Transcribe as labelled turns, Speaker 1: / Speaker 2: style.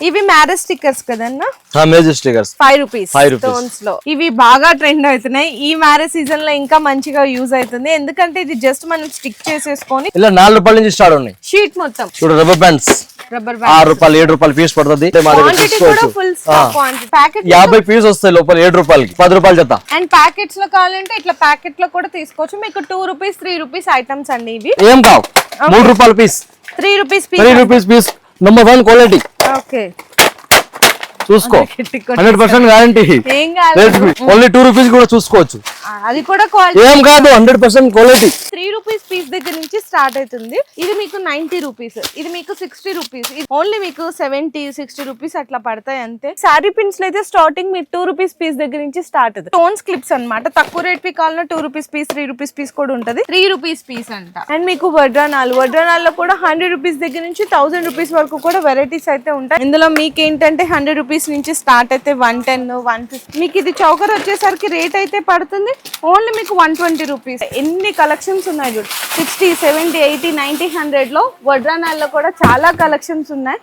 Speaker 1: ఇవి marriage stickers కదన్నా,
Speaker 2: marriage stickers
Speaker 1: 5 rupees stones లో. ఇవి బాగా ట్రెండ్ అవుతున్నాయి ఈ మ్యారేజ్ సీజన్ లో, ఇంకా మంచిగా యూజ్ అవుతుంది ఎందుకంటే ఇది జస్ట్ మనం స్టిక్ చేసేసుకొని
Speaker 2: ఇలా 4 రూపాయల నుంచి స్టార్ట్ ఉన్నాయి.
Speaker 1: షీట్ మొత్తం
Speaker 2: చూడు రబ్బర్ బ్యాండ్స్
Speaker 1: రబ్బర్
Speaker 2: 6 రూపాయలు 7 రూపాయలు పీస్ పడుతుంది.
Speaker 1: క్వాంటిటీ కూడా ఫుల్ క్వాంటిటీ. ప్యాకెట్
Speaker 2: 50 పీస్ వస్తాయి లోపల 7 రూపాయలకి 10 రూపాయలు జత.
Speaker 1: అండ్ ప్యాకెట్స్ లో కావాలంటే ఇట్లా ప్యాకెట్ లో కూడా తీసుకోవచ్చు. మీకు 2 రూపీస్ 3 రూపీస్ ఐటమ్స్ అండి ఇవి.
Speaker 2: ఏం కావు 3 రూపాయల piece
Speaker 1: 3 rupees
Speaker 2: 3 rupees piece. Number 1 quality.
Speaker 1: Okay
Speaker 2: చూసుకో 100% గ్యారంటీ.
Speaker 1: ఏం కాదు,
Speaker 2: ఓన్లీ 2 రూపీస్ కూడా చూసుకోవచ్చు.
Speaker 1: అది కూడా క్వాలిటీ
Speaker 2: ఏం కాదు 100% క్వాలిటీ.
Speaker 1: 3 రూపీస్ పీస్ దగ్గర నుంచి స్టార్ట్ అవుతుంది. ఇది మీకు 90 రూపీస్, ఇది మీకు 60 రూపీస్. ఓన్లీ మీకు 70-60 రూపీస్ అట్లా పడతాయి అంతే. శారీ పిన్స్ లో అయితే స్టార్టింగ్ మీకు 2 రూపీస్ పీస్ దగ్గర నుంచి స్టార్ట్ అవుతుంది. స్టోన్స్ క్లిప్స్ అన్నమాట. తక్కువ రేట్ పీ కావాలన్నా 2 రూపీస్ పీస్ 3 రూపీస్ పీస్ కూడా ఉంటది. 3 రూపీస్ పీస్ అంట. అండ్ మీకు వడ్రానాల్లో కూడా 100 రూపీస్ దగ్గర నుంచి 1000 రూపీస్ వరకు కూడా వెరైటీస్ అయితే ఉంటాయి. ఇందులో మీకు ఏంటంటే 100 రూపీస్ నుంచి స్టార్ట్ అయితే 110, 150. మీకు ఇది చౌకర్ వచ్చేసరికి రేట్ అయితే పడుతుంది ఓన్లీ మీకు 120 రూపీస్. ఎన్ని కలెక్షన్స్ ఉన్నాయి చూడు, 60, 70, 80, 90, 100 లో వడ్రానాల్లో కూడా చాలా కలెక్షన్స్ ఉన్నాయి.